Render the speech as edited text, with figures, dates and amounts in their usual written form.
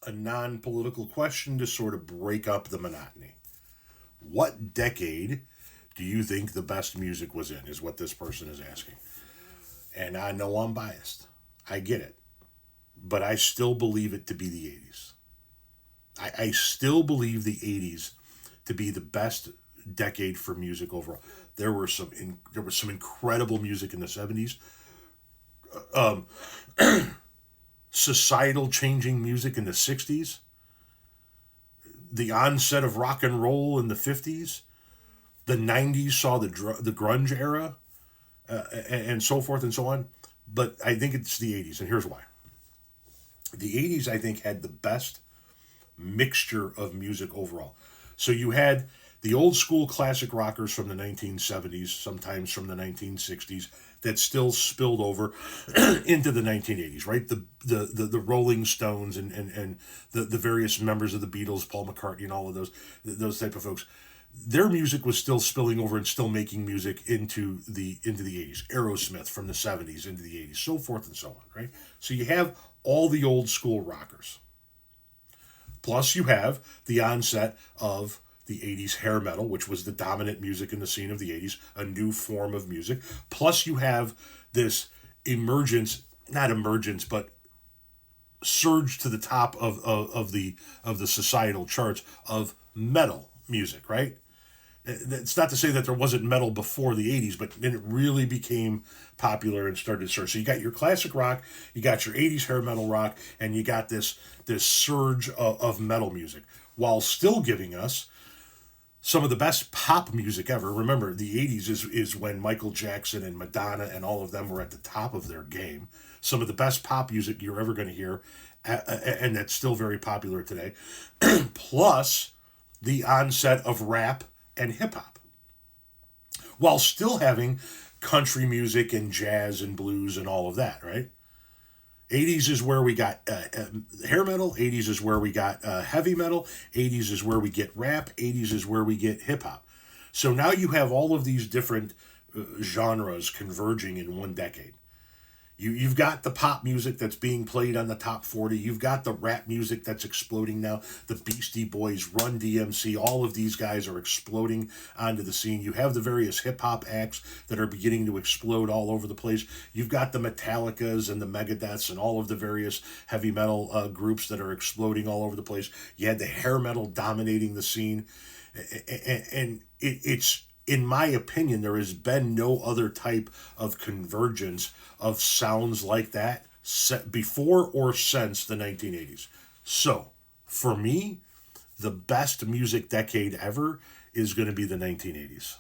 a non-political question to sort of break up the monotony. What decade do you think the best music was in? Is what this person is asking. And I know I'm biased. I get it. But I still believe it to be the 80s. I still believe the 80s to be the best decade for music overall. There was some incredible music in the 70s. Societal changing music in the 60s. The onset of rock and roll in the 50s. The 90s saw the grunge era, and so forth and so on. But I think it's the 80s, and here's why. The 80s, I think, had the best mixture of music overall. So you had the old school classic rockers from the 1970s, sometimes from the 1960s, that still spilled over into the 1980s, right? The Rolling Stones and the various members of the Beatles, Paul McCartney, and all of those type of folks. Their music was still spilling over and still making music into the 80s. Aerosmith from the 70s into the 80s, so forth and so on, right? So you have all the old school rockers. Plus, you have the onset of the 80s hair metal, which was the dominant music in the scene of the 80s, a new form of music. Plus, you have this emergence, not emergence, but surge to the top of the societal charts of metal music, right? It's not to say that there wasn't metal before the 80s, but then it really became popular and started to surge. So you got your classic rock, you got your 80s hair metal rock, and you got this surge of metal music while still giving us some of the best pop music ever. Remember, the 80s is when Michael Jackson and Madonna and all of them were at the top of their game. Some of the best pop music you're ever going to hear, and that's still very popular today. Plus, the onset of rap and hip hop, while still having country music and jazz and blues and all of that, right? 80s is where we got hair metal. 80s is where we got heavy metal. 80s is where we get rap. 80s is where we get hip hop. So now you have all of these different genres converging in one decade. You've got the pop music that's being played on the top 40. You've got the rap music that's exploding now. The Beastie Boys, Run DMC, all of these guys are exploding onto the scene. You have the various hip hop acts that are beginning to explode all over the place. You've got the Metallicas and the Megadeths and all of the various heavy metal groups that are exploding all over the place. You had the hair metal dominating the scene. And it's, in my opinion, there has been no other type of convergence of sounds like that before or since the 1980s. So, for me, the best music decade ever is going to be the 1980s.